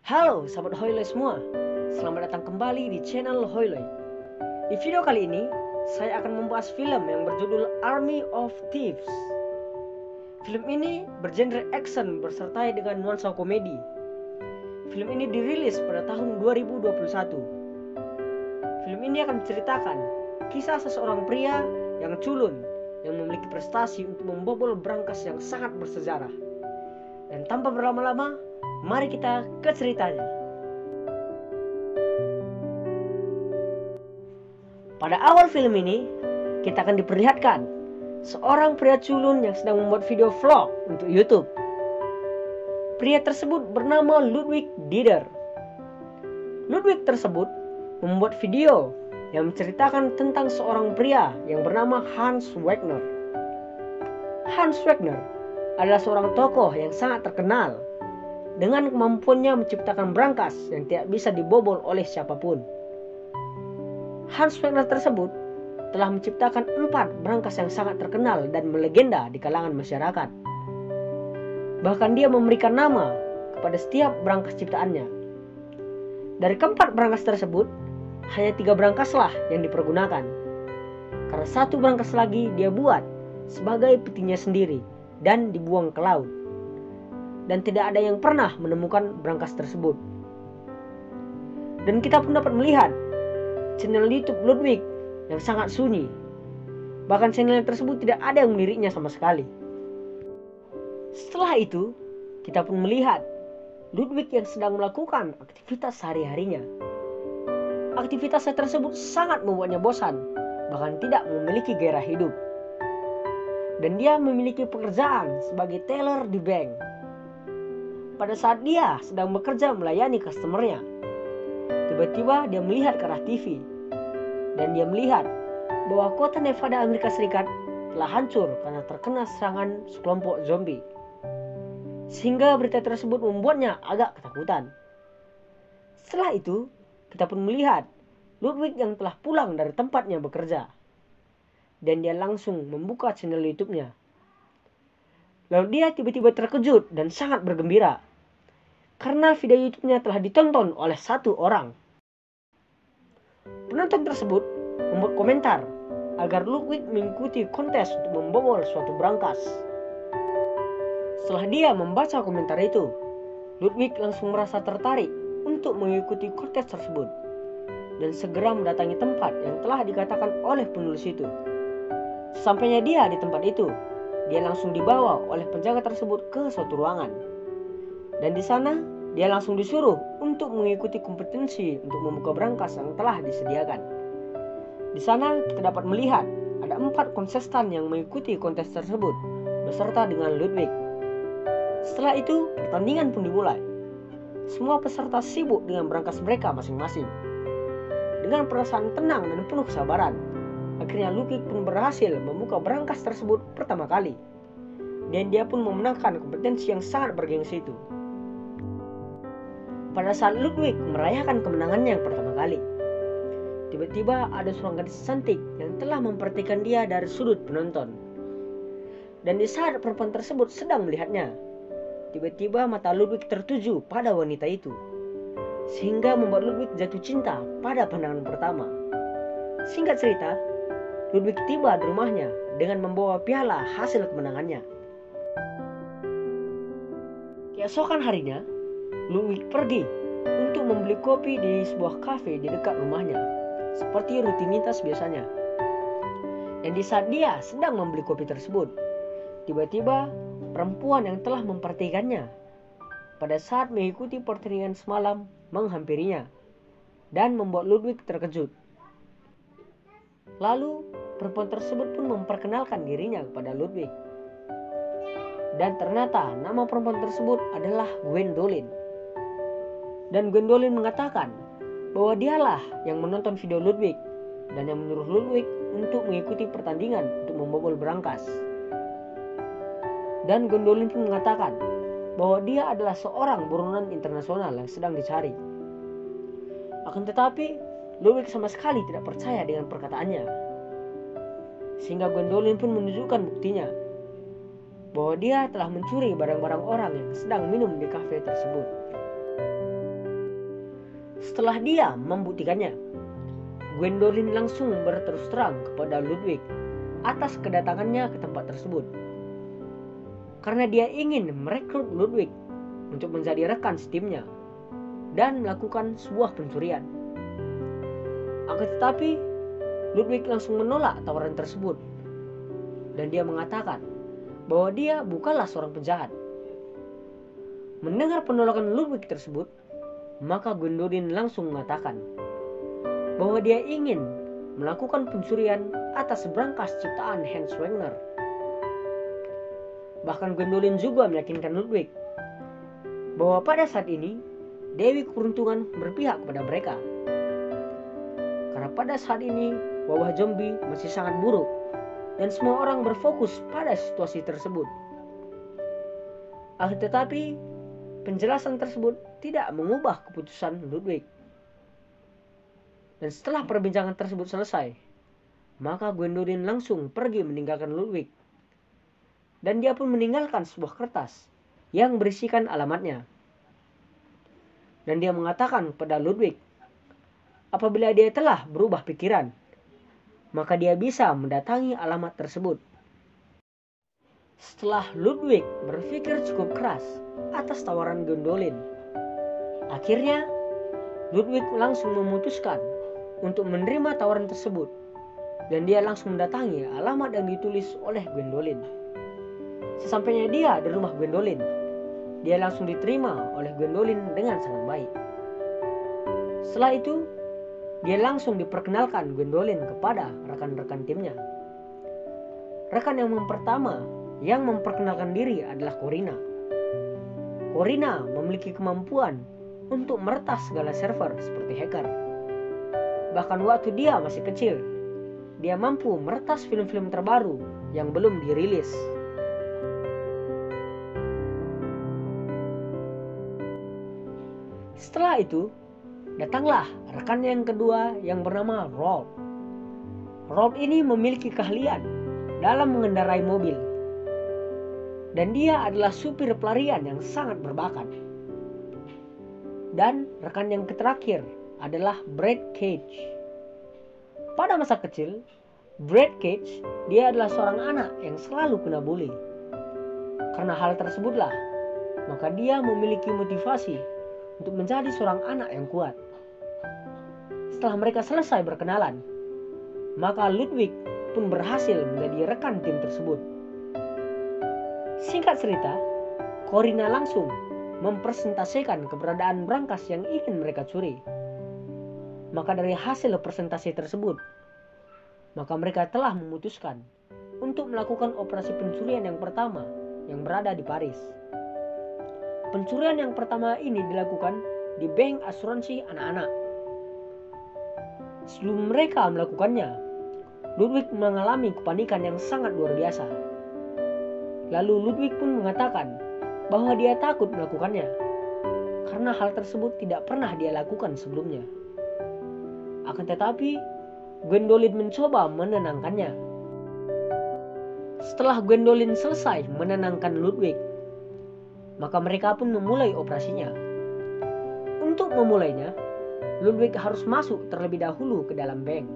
Halo sahabat Hoyloi semua, selamat datang kembali di channel Hoyloi. Di video kali ini, saya akan membahas film yang berjudul Army of Thieves. Film ini bergenre action bersertai dengan nuansa komedi. Film ini dirilis pada tahun 2021. Film ini akan menceritakan kisah seseorang pria yang culun yang memiliki prestasi untuk membobol brankas yang sangat bersejarah. Dan tanpa berlama-lama, mari kita ke ceritanya. Pada awal film ini, kita akan diperlihatkan seorang pria culun yang sedang membuat video vlog untuk YouTube. Pria tersebut bernama Ludwig Dieder. Ludwig tersebut membuat video yang menceritakan tentang seorang pria yang bernama Hans Wagner. Hans Wagner adalah seorang tokoh yang sangat terkenal dengan kemampuannya menciptakan brankas yang tidak bisa dibobol oleh siapapun. Hans Wagner tersebut telah menciptakan 4 brankas yang sangat terkenal dan melegenda di kalangan masyarakat. Bahkan dia memberikan nama kepada setiap brankas ciptaannya. Dari keempat brankas tersebut, hanya 3 brankaslah yang dipergunakan. Karena 1 brankas lagi dia buat sebagai petinya sendiri dan dibuang ke laut. Dan tidak ada yang pernah menemukan brankas tersebut. Dan kita pun dapat melihat channel YouTube Ludwig yang sangat sunyi. Bahkan channel tersebut tidak ada yang meliriknya sama sekali. Setelah itu, kita pun melihat Ludwig yang sedang melakukan aktivitas sehari-harinya. Aktivitasnya tersebut sangat membuatnya bosan, bahkan tidak memiliki gairah hidup. Dan dia memiliki pekerjaan sebagai teller di bank. Pada saat dia sedang bekerja melayani customernya, tiba-tiba dia melihat ke arah TV. Dan dia melihat bahwa kota Nevada Amerika Serikat telah hancur karena terkena serangan sekelompok zombie. Sehingga berita tersebut membuatnya agak ketakutan. Setelah itu, kita pun melihat Ludwig yang telah pulang dari tempatnya bekerja. Dan dia langsung membuka channel YouTube-nya. Lalu dia tiba-tiba terkejut dan sangat bergembira karena video YouTube-nya telah ditonton oleh 1 orang. Penonton tersebut membuat komentar agar Ludwig mengikuti kontes untuk membobol suatu brankas. Setelah dia membaca komentar itu, Ludwig langsung merasa tertarik untuk mengikuti kontes tersebut dan segera mendatangi tempat yang telah dikatakan oleh penulis itu. Sesampainya dia di tempat itu, dia langsung dibawa oleh penjaga tersebut ke suatu ruangan. Dan di sana, dia langsung disuruh untuk mengikuti kompetensi untuk membuka brankas yang telah disediakan. Di sana kita dapat melihat ada 4 kontestan yang mengikuti kontes tersebut beserta dengan Ludwig. Setelah itu, pertandingan pun dimulai. Semua peserta sibuk dengan brankas mereka masing-masing. Dengan perasaan tenang dan penuh kesabaran, akhirnya Ludwig pun berhasil membuka brankas tersebut pertama kali. Dan dia pun memenangkan kompetensi yang sangat bergengsi itu. Pada saat Ludwig merayakan kemenangannya yang pertama kali, tiba-tiba ada seorang gadis cantik yang telah memperhatikan dia dari sudut penonton. Dan di saat perempuan tersebut sedang melihatnya, tiba-tiba mata Ludwig tertuju pada wanita itu, sehingga membuat Ludwig jatuh cinta pada pandangan pertama. Singkat cerita, Ludwig tiba di rumahnya dengan membawa piala hasil kemenangannya. Keesokan harinya, Ludwig pergi untuk membeli kopi di sebuah kafe di dekat rumahnya, seperti rutinitas biasanya. Dan di saat dia sedang membeli kopi tersebut, tiba-tiba perempuan yang telah memperhatikannya pada saat mengikuti pertandingan semalam menghampirinya dan membuat Ludwig terkejut. Lalu perempuan tersebut pun memperkenalkan dirinya kepada Ludwig. Dan ternyata nama perempuan tersebut adalah Gwendolyn. Dan Gwendolyn mengatakan bahwa dialah yang menonton video Ludwig dan yang menyuruh Ludwig untuk mengikuti pertandingan untuk membobol brankas. Dan Gwendolyn pun mengatakan bahwa dia adalah seorang buronan internasional yang sedang dicari. Akan tetapi, Ludwig sama sekali tidak percaya dengan perkataannya. Sehingga Gwendolyn pun menunjukkan buktinya bahwa dia telah mencuri barang-barang orang yang sedang minum di kafe tersebut. Setelah dia membuktikannya, Gwendolyn langsung berterus terang kepada Ludwig atas kedatangannya ke tempat tersebut. Karena dia ingin merekrut Ludwig untuk menjadi rekan setimnya dan melakukan sebuah pencurian. Akan tetapi, Ludwig langsung menolak tawaran tersebut dan dia mengatakan bahwa dia bukanlah seorang penjahat. Mendengar penolakan Ludwig tersebut, maka Gwendolyn langsung mengatakan bahwa dia ingin melakukan pencurian atas berangkas ciptaan Hans Wagner. Bahkan Gwendolyn juga meyakinkan Ludwig bahwa pada saat ini Dewi Keberuntungan berpihak kepada mereka. Karena pada saat ini wabah zombie masih sangat buruk dan semua orang berfokus pada situasi tersebut. Akan tetapi, penjelasan tersebut tidak mengubah keputusan Ludwig. Dan setelah perbincangan tersebut selesai, maka Gwendolyn langsung pergi meninggalkan Ludwig. Dan dia pun meninggalkan sebuah kertas yang berisikan alamatnya. Dan dia mengatakan kepada Ludwig, apabila dia telah berubah pikiran, maka dia bisa mendatangi alamat tersebut. Setelah Ludwig berpikir cukup keras atas tawaran Gwendolyn, akhirnya Ludwig langsung memutuskan untuk menerima tawaran tersebut dan dia langsung mendatangi alamat yang ditulis oleh Gwendolyn. Sesampainya dia di rumah Gwendolyn, dia langsung diterima oleh Gwendolyn dengan sangat baik. Setelah itu, dia langsung diperkenalkan Gwendolyn kepada rekan-rekan timnya. Rekan yang pertama yang memperkenalkan diri adalah Corina. Corina memiliki kemampuan untuk meretas segala server seperti hacker. Bahkan waktu dia masih kecil, dia mampu meretas film-film terbaru yang belum dirilis. Setelah itu, datanglah rekan yang kedua yang bernama Rolf. Rolf ini memiliki keahlian dalam mengendarai mobil. Dan dia adalah supir pelarian yang sangat berbakat. Dan rekan yang terakhir adalah Brad Cage. Pada masa kecil, Brad Cage dia adalah seorang anak yang selalu kena bully. Karena hal tersebutlah, maka dia memiliki motivasi untuk menjadi seorang anak yang kuat. Setelah mereka selesai berkenalan, maka Ludwig pun berhasil menjadi rekan tim tersebut. Singkat cerita, Corina langsung mempresentasikan keberadaan berangkas yang ingin mereka curi. Maka dari hasil presentasi tersebut, maka mereka telah memutuskan untuk melakukan operasi pencurian yang pertama yang berada di Paris. Pencurian yang pertama ini dilakukan di bank asuransi anak-anak. Sebelum mereka melakukannya, Ludwig mengalami kepanikan yang sangat luar biasa. Lalu Ludwig pun mengatakan bahwa dia takut melakukannya karena hal tersebut tidak pernah dia lakukan sebelumnya. Akan tetapi, Gwendolyn mencoba menenangkannya. Setelah Gwendolyn selesai menenangkan Ludwig, maka mereka pun memulai operasinya. Untuk memulainya, Ludwig harus masuk terlebih dahulu ke dalam bank.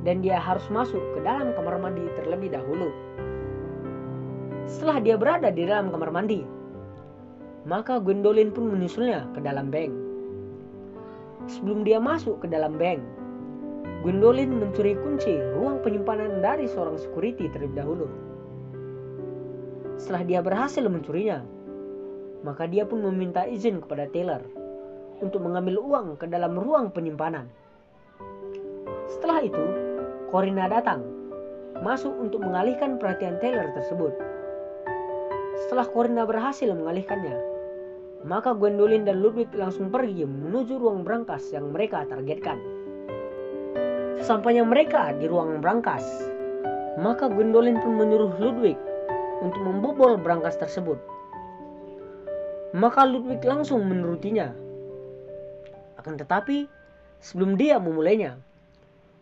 Dan dia harus masuk ke dalam kamar mandi terlebih dahulu. Setelah dia berada di dalam kamar mandi, maka Gwendolyn pun menyusulnya ke dalam bank. Sebelum dia masuk ke dalam bank, Gwendolyn mencuri kunci ruang penyimpanan dari seorang security terlebih dahulu. Setelah dia berhasil mencurinya, maka dia pun meminta izin kepada Taylor untuk mengambil uang ke dalam ruang penyimpanan. Setelah itu, Corina datang, masuk untuk mengalihkan perhatian Taylor tersebut. Setelah Corina berhasil mengalihkannya, maka Gwendolyn dan Ludwig langsung pergi menuju ruang berangkas yang mereka targetkan. Sesampainya mereka di ruang berangkas, maka Gwendolyn pun menyuruh Ludwig untuk membobol berangkas tersebut. Maka Ludwig langsung menurutinya. Akan tetapi, sebelum dia memulainya,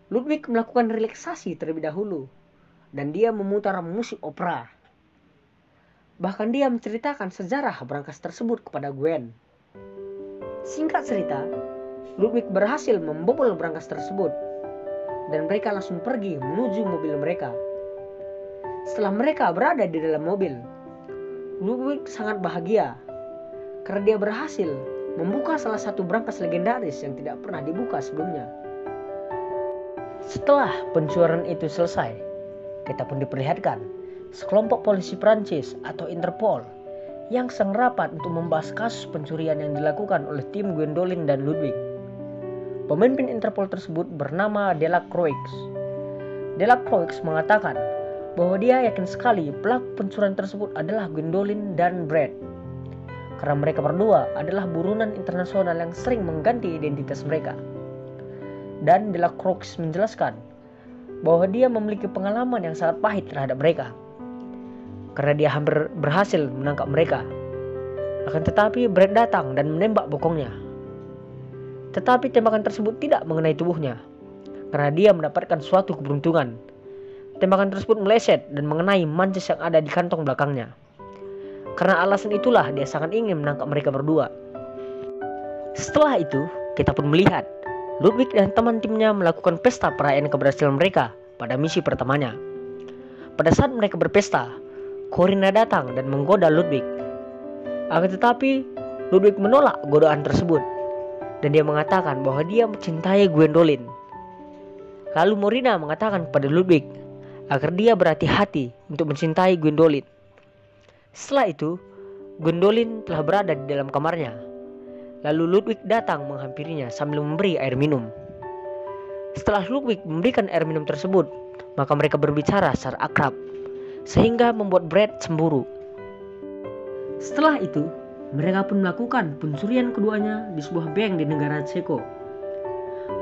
Ludwig melakukan relaksasi terlebih dahulu dan dia memutar musik opera. Bahkan dia menceritakan sejarah berangkas tersebut kepada Gwen. Singkat cerita, Ludwig berhasil membobol brankas tersebut dan mereka langsung pergi menuju mobil mereka. Setelah mereka berada di dalam mobil, Ludwig sangat bahagia karena dia berhasil membuka salah satu brankas legendaris yang tidak pernah dibuka sebelumnya. Setelah pencurian itu selesai, kita pun diperlihatkan sekelompok polisi Prancis atau Interpol yang sedang rapat untuk membahas kasus pencurian yang dilakukan oleh tim Gwendoline dan Ludwig. Pemimpin Interpol tersebut bernama Delacroix. Delacroix mengatakan bahwa dia yakin sekali pelaku pencurian tersebut adalah Gwendoline dan Brad, karena mereka berdua adalah buronan internasional yang sering mengganti identitas mereka. Dan Delacroix menjelaskan bahwa dia memiliki pengalaman yang sangat pahit terhadap mereka, karena dia hampir berhasil menangkap mereka. Akan tetapi Brad datang dan menembak bokongnya. Tetapi tembakan tersebut tidak mengenai tubuhnya, karena dia mendapatkan suatu keberuntungan. Tembakan tersebut meleset dan mengenai mancis yang ada di kantong belakangnya. Karena alasan itulah dia sangat ingin menangkap mereka berdua. Setelah itu, kita pun melihat Ludwig dan teman timnya melakukan pesta perayaan keberhasilan mereka pada misi pertamanya. Pada saat mereka berpesta, Corinna datang dan menggoda Ludwig. Akan tetapi, Ludwig menolak godaan tersebut dan dia mengatakan bahwa dia mencintai Gwendoline. Lalu Morina mengatakan kepada Ludwig agar dia berhati-hati untuk mencintai Gwendoline. Setelah itu, Gwendoline telah berada di dalam kamarnya. Lalu Ludwig datang menghampirinya sambil memberi air minum. Setelah Ludwig memberikan air minum tersebut, maka mereka berbicara secara akrab, sehingga membuat Brad cemburu. Setelah itu, mereka pun melakukan pencurian keduanya di sebuah bank di negara Ceko.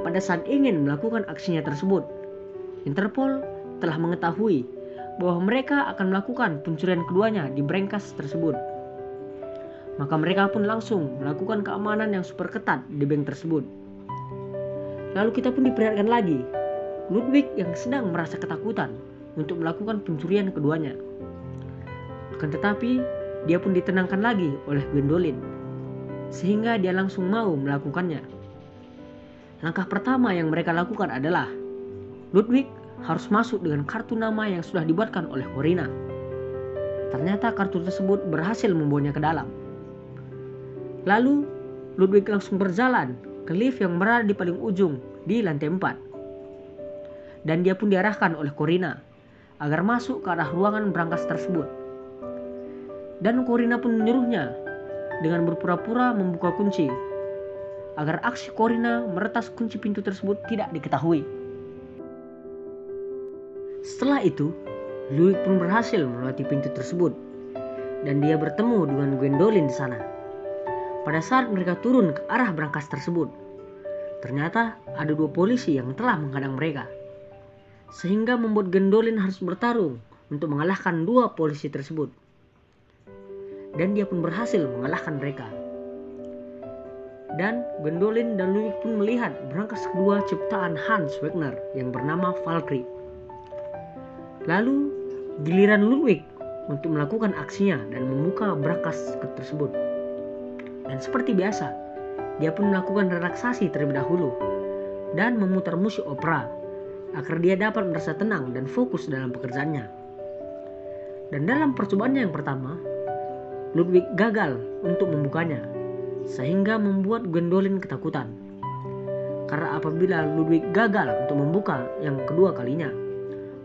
Pada saat ingin melakukan aksinya tersebut, Interpol telah mengetahui bahwa mereka akan melakukan pencurian keduanya di brankas tersebut. Maka mereka pun langsung melakukan keamanan yang super ketat di bank tersebut. Lalu kita pun diperlihatkan lagi Ludwig yang sedang merasa ketakutan untuk melakukan pencurian keduanya. Akan tetapi dia pun ditenangkan lagi oleh Gwendoline, sehingga dia langsung mau melakukannya. Langkah pertama yang mereka lakukan adalah Ludwig harus masuk dengan kartu nama yang sudah dibuatkan oleh Corinna. Ternyata kartu tersebut berhasil membawanya ke dalam. Lalu Ludwig langsung berjalan ke lift yang berada di paling ujung di lantai 4. Dan dia pun diarahkan oleh Corinna agar masuk ke arah ruangan brankas tersebut. Dan Corinna pun menyuruhnya dengan berpura-pura membuka kunci agar aksi Corinna meretas kunci pintu tersebut tidak diketahui. Setelah itu, Ludwig pun berhasil melewati pintu tersebut dan dia bertemu dengan Gwendoline di sana. Pada saat mereka turun ke arah brankas tersebut, ternyata ada 2 polisi yang telah menghadang mereka, sehingga membuat Gwendoline harus bertarung untuk mengalahkan 2 polisi tersebut. Dan dia pun berhasil mengalahkan mereka. Dan Gwendoline dan Ludwig pun melihat brankas kedua ciptaan Hans Wegner yang bernama Valkyrie. Lalu giliran Ludwig untuk melakukan aksinya dan membuka brankas tersebut. Dan seperti biasa, dia pun melakukan relaksasi terlebih dahulu dan memutar musik opera agar dia dapat merasa tenang dan fokus dalam pekerjaannya. Dan dalam percobaannya yang pertama, Ludwig gagal untuk membukanya, sehingga membuat Gwendoline ketakutan. Karena apabila Ludwig gagal untuk membuka yang kedua kalinya,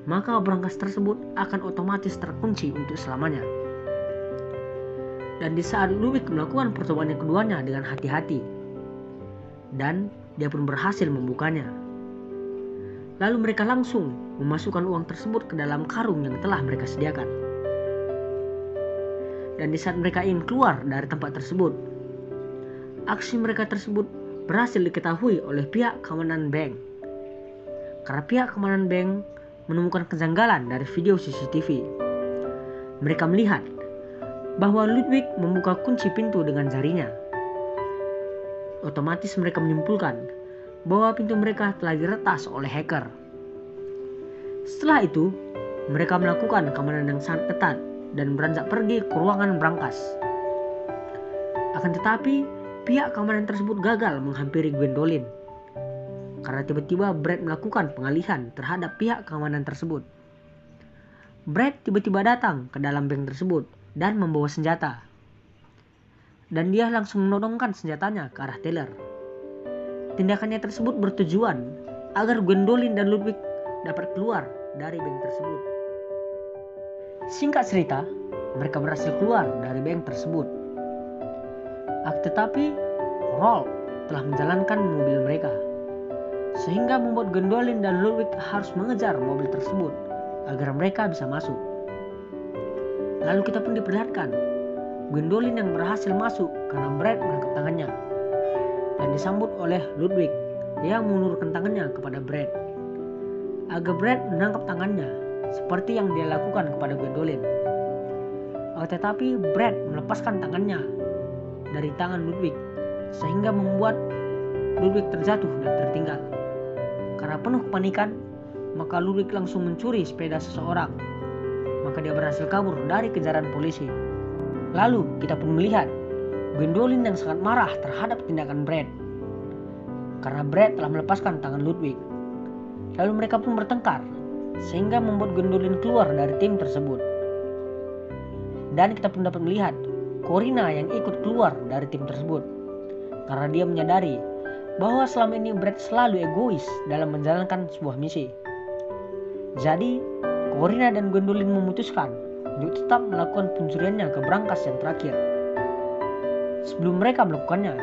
maka brankas tersebut akan otomatis terkunci untuk selamanya. Dan di saat Ludwig melakukan percobaan yang keduanya dengan hati-hati, dan dia pun berhasil membukanya. Lalu mereka langsung memasukkan uang tersebut ke dalam karung yang telah mereka sediakan. Dan di saat mereka ingin keluar dari tempat tersebut, aksi mereka tersebut berhasil diketahui oleh pihak keamanan bank. Karena pihak keamanan bank menemukan kejanggalan dari video CCTV. Mereka melihat bahwa Ludwig membuka kunci pintu dengan jarinya. Otomatis mereka menyimpulkan bahwa pintu mereka telah diretas oleh hacker. Setelah itu, mereka melakukan keamanan yang sangat ketat dan beranjak pergi ke ruangan brankas. Akan tetapi, pihak keamanan tersebut gagal menghampiri Gwendolyn karena tiba-tiba Brad melakukan pengalihan terhadap pihak keamanan tersebut. Brad tiba-tiba datang ke dalam bank tersebut dan membawa senjata. Dan dia langsung menodongkan senjatanya ke arah teller. Tindakannya tersebut bertujuan agar Gwendolyn dan Ludwig dapat keluar dari bank tersebut. Singkat cerita, mereka berhasil keluar dari bank tersebut. Tetapi Rolf telah menjalankan mobil mereka, sehingga membuat Gwendolyn dan Ludwig harus mengejar mobil tersebut agar mereka bisa masuk. Lalu kita pun diperlihatkan Gwendolyn yang berhasil masuk karena Brad menangkap tangannya, dan disambut oleh Ludwig yang mengulurkan tangannya kepada Brad agar Brad menangkap tangannya seperti yang dia lakukan kepada Gwendolyn. Tetapi Brad melepaskan tangannya dari tangan Ludwig sehingga membuat Ludwig terjatuh dan tertinggal. Karena penuh kepanikan, maka Ludwig langsung mencuri sepeda seseorang. Maka dia berhasil kabur dari kejaran polisi. Lalu kita pun melihat Gwendolyn yang sangat marah terhadap tindakan Brad karena Brad telah melepaskan tangan Ludwig. Lalu mereka pun bertengkar sehingga membuat Gwendolyn keluar dari tim tersebut. Dan kita pun dapat melihat Corina yang ikut keluar dari tim tersebut karena dia menyadari bahwa selama ini Brad selalu egois dalam menjalankan sebuah misi. Jadi Corina dan Gwendolyn memutuskan untuk tetap melakukan pencuriannya ke brankas yang terakhir. Sebelum mereka melakukannya,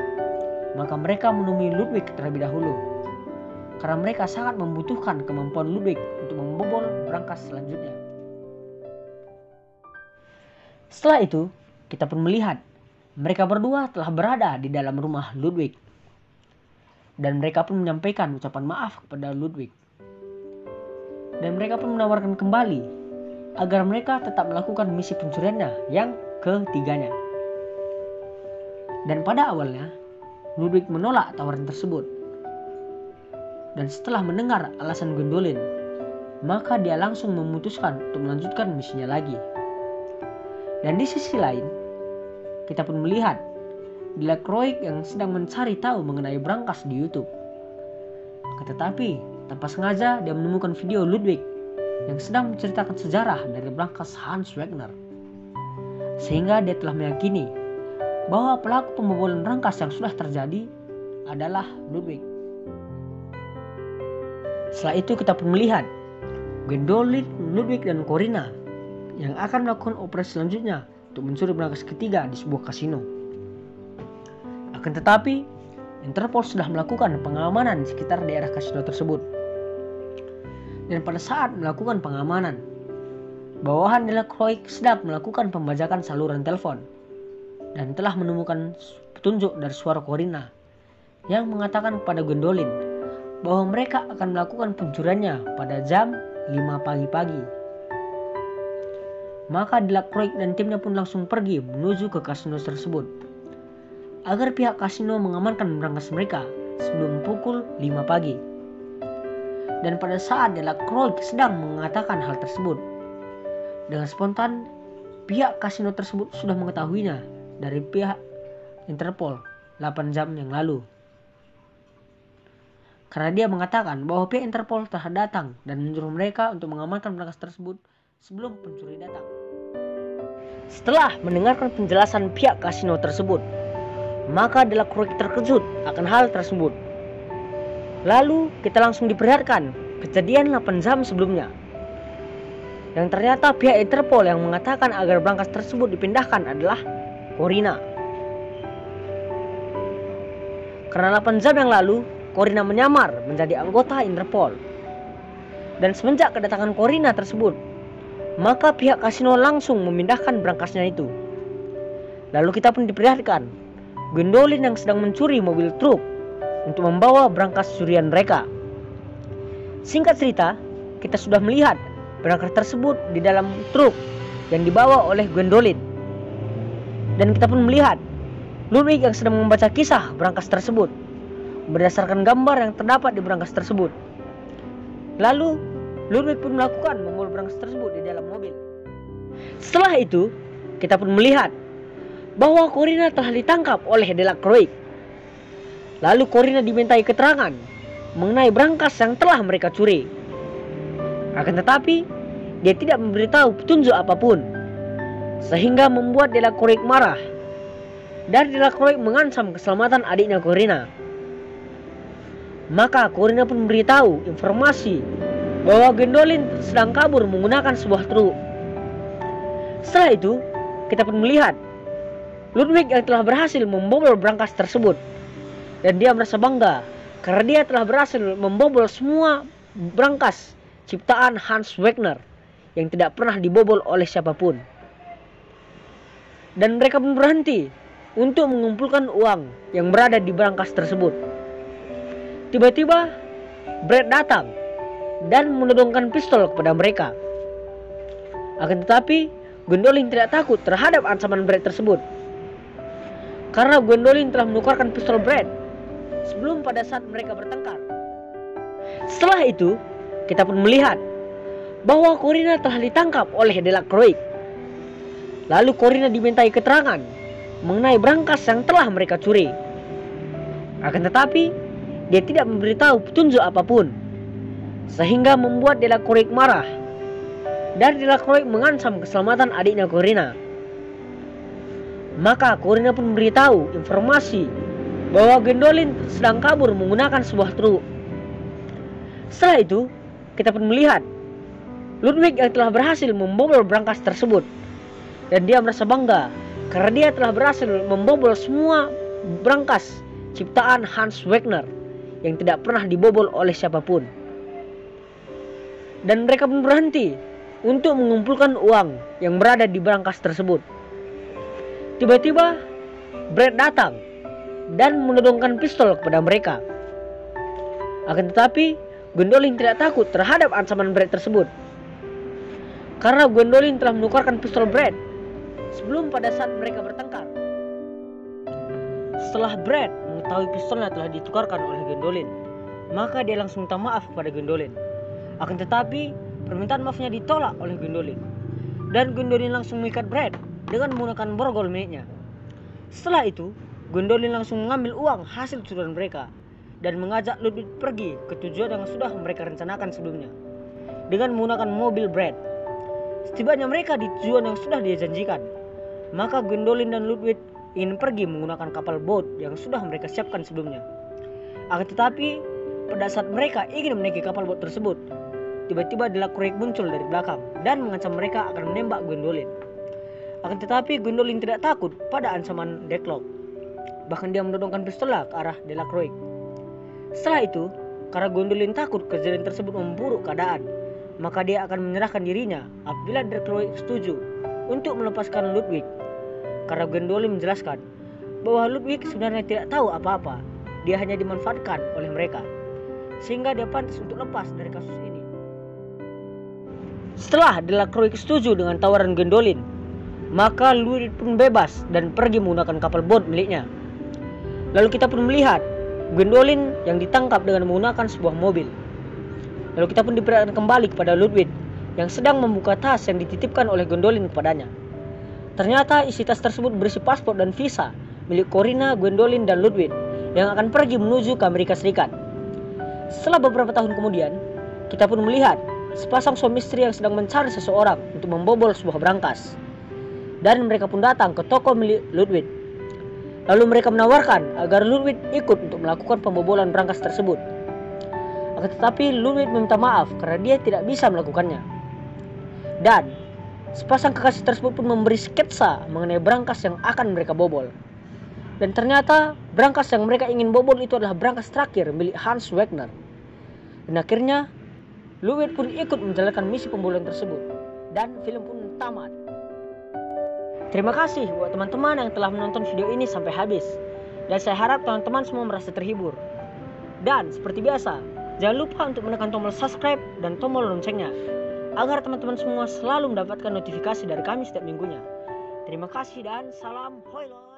maka mereka menemui Ludwig terlebih dahulu karena mereka sangat membutuhkan kemampuan Ludwig untuk membobol brankas selanjutnya. Setelah itu, kita pun melihat mereka berdua telah berada di dalam rumah Ludwig. Dan mereka pun menyampaikan ucapan maaf kepada Ludwig. Dan mereka pun menawarkan kembali agar mereka tetap melakukan misi pencuriannya yang ketiganya. Dan pada awalnya, Ludwig menolak tawaran tersebut. Dan setelah mendengar alasan Gwendolyn, maka dia langsung memutuskan untuk melanjutkan misinya lagi. Dan di sisi lain, kita pun melihat Delacroix yang sedang mencari tahu mengenai brankas di YouTube. Tetapi tanpa sengaja dia menemukan video Ludwig yang sedang menceritakan sejarah dari brankas Hans Wagner. Sehingga dia telah meyakini bahwa pelaku pembobolan brankas yang sudah terjadi adalah Ludwig. Setelah itu kita pun melihat Gwendolyn, Ludwig, dan Corina yang akan melakukan operasi selanjutnya untuk mencuri brankas ketiga di sebuah kasino. Akan tetapi, Interpol sudah melakukan pengamanan di sekitar daerah kasino tersebut. Dan pada saat melakukan pengamanan, bawahan Delacroix sedang melakukan pembajakan saluran telepon dan telah menemukan petunjuk dari suara Corina yang mengatakan kepada Gwendolyn bahwa mereka akan melakukan pencuriannya pada jam 5 pagi-pagi. Maka Delacroix dan timnya pun langsung pergi menuju ke kasino tersebut agar pihak kasino mengamankan brankas mereka sebelum pukul 5 pagi. Dan pada saat Delacroix sedang mengatakan hal tersebut, dengan spontan pihak kasino tersebut sudah mengetahuinya dari pihak Interpol 8 jam yang lalu. Karena dia mengatakan bahwa pihak Interpol telah datang dan menyuruh mereka untuk mengamankan brankas tersebut sebelum pencuri datang. Setelah mendengarkan penjelasan pihak kasino tersebut, maka Delacroix terkejut akan hal tersebut. Lalu kita langsung diperlihatkan kejadian 8 jam sebelumnya, yang ternyata pihak Interpol yang mengatakan agar brankas tersebut dipindahkan adalah Corina. Karena 8 jam yang lalu Corina menyamar menjadi anggota Interpol. Dan semenjak kedatangan Corina tersebut, maka pihak kasino langsung memindahkan brankasnya itu. Lalu kita pun diperlihatkan Gwendolyn yang sedang mencuri mobil truk untuk membawa brankas curian mereka. Singkat cerita, kita sudah melihat brankas tersebut di dalam truk yang dibawa oleh Gwendolyn. Dan kita pun melihat Ludwig yang sedang membaca kisah brankas tersebut berdasarkan gambar yang terdapat di brankas tersebut. Lalu Ludwig pun melakukan membawa brankas tersebut di dalam mobil. Setelah itu, kita pun melihat bahwa Corina telah ditangkap oleh Delacroix Lalu Corina dimintai keterangan mengenai brankas yang telah mereka curi. Akan tetapi, dia tidak memberitahu petunjuk apapun, sehingga membuat Delacroix marah. Dan Delacroix mengancam keselamatan adiknya Corina. Maka Corina pun memberitahu informasi bahwa Gwendolyn sedang kabur menggunakan sebuah truk. Setelah itu, kita pun melihat Ludwig yang telah berhasil membobol brankas tersebut. Dan dia merasa bangga karena dia telah berhasil membobol semua brankas ciptaan Hans Wegner yang tidak pernah dibobol oleh siapapun. Dan mereka pun berhenti untuk mengumpulkan uang yang berada di brankas tersebut. Tiba-tiba Brad datang dan menodongkan pistol kepada mereka. Akan tetapi Gwendolyn tidak takut terhadap ancaman Brad tersebut, karena Gwendolyn telah menukarkan pistol Brad sebelum pada saat mereka bertengkar. Setelah itu, kita pun melihat bahwa Corina telah ditangkap oleh Delacroix. Lalu Corina dimintai keterangan mengenai brankas yang telah mereka curi. Akan tetapi, dia tidak memberitahu petunjuk apapun, sehingga membuat Delacroix marah. Dan Delacroix mengancam keselamatan adiknya Corina. Maka Corina pun memberitahu informasi bahwa Gwendolyn sedang kabur menggunakan sebuah truk. Setelah itu, kita pun melihat Ludwig yang telah berhasil membobol brankas tersebut. Dan dia merasa bangga karena dia telah berhasil membobol semua brankas ciptaan Hans Wegner yang tidak pernah dibobol oleh siapapun. Dan mereka pun berhenti untuk mengumpulkan uang yang berada di brankas tersebut. Tiba-tiba Brad datang dan menodongkan pistol kepada mereka. Akan tetapi Gwendolyn tidak takut terhadap ancaman Brad tersebut, karena Gwendolyn telah menukarkan pistol Brad sebelum pada saat mereka bertengkar. Setelah Brad mengetahui pistolnya telah ditukarkan oleh Gwendolyn, maka dia langsung minta maaf kepada Gwendolyn. Akan tetapi permintaan maafnya ditolak oleh Gwendolyn, dan Gwendolyn langsung mengikat Brad dengan menggunakan borgol miliknya. Setelah itu, Gwendolyn langsung mengambil uang hasil curian mereka dan mengajak Ludwig pergi ke tujuan yang sudah mereka rencanakan sebelumnya dengan menggunakan mobil Brad. Setibanya mereka di tujuan yang sudah dia janjikan, maka Gwendolyn dan Ludwig ingin pergi menggunakan kapal boat yang sudah mereka siapkan sebelumnya. Akan tetapi, pada saat mereka ingin menaiki kapal boat tersebut, tiba-tiba Delacroix muncul dari belakang dan mengancam mereka akan menembak Gwendolyn. Akan tetapi Gwendolyn tidak takut pada ancaman Delacroix. Bahkan dia menodongkan pistolnya ke arah Delacroix. Setelah itu, karena Gwendolyn takut kejadian tersebut memburuk keadaan, maka dia akan menyerahkan dirinya apabila Delacroix setuju untuk melepaskan Ludwig. Karena Gwendolyn menjelaskan bahwa Ludwig sebenarnya tidak tahu apa-apa, dia hanya dimanfaatkan oleh mereka, sehingga dia pantas untuk lepas dari kasus ini. Setelah Delacroix setuju dengan tawaran Gwendolyn, maka Ludwig pun bebas dan pergi menggunakan kapal boat miliknya. Lalu kita pun melihat Gwendolyn yang ditangkap dengan menggunakan sebuah mobil. Lalu kita pun diperlihatkan kembali kepada Ludwig yang sedang membuka tas yang dititipkan oleh Gwendolyn kepadanya. Ternyata isi tas tersebut berisi paspor dan visa milik Corina, Gwendolyn, dan Ludwig yang akan pergi menuju ke Amerika Serikat. Setelah beberapa tahun kemudian, kita pun melihat sepasang suami istri yang sedang mencari seseorang untuk membobol sebuah brankas. Dan mereka pun datang ke toko milik Ludwig. Lalu mereka menawarkan agar Ludwig ikut untuk melakukan pembobolan brankas tersebut. Akan tetapi Ludwig meminta maaf karena dia tidak bisa melakukannya. Dan sepasang kekasih tersebut pun memberi sketsa mengenai brankas yang akan mereka bobol. Dan ternyata brankas yang mereka ingin bobol itu adalah brankas terakhir milik Hans Wegner. Dan akhirnya Ludwig pun ikut menjalankan misi pembobolan tersebut. Dan film pun tamat. Terima kasih buat teman-teman yang telah menonton video ini sampai habis. Dan saya harap teman-teman semua merasa terhibur. Dan seperti biasa, jangan lupa untuk menekan tombol subscribe dan tombol loncengnya, agar teman-teman semua selalu mendapatkan notifikasi dari kami setiap minggunya. Terima kasih dan salam hoilo.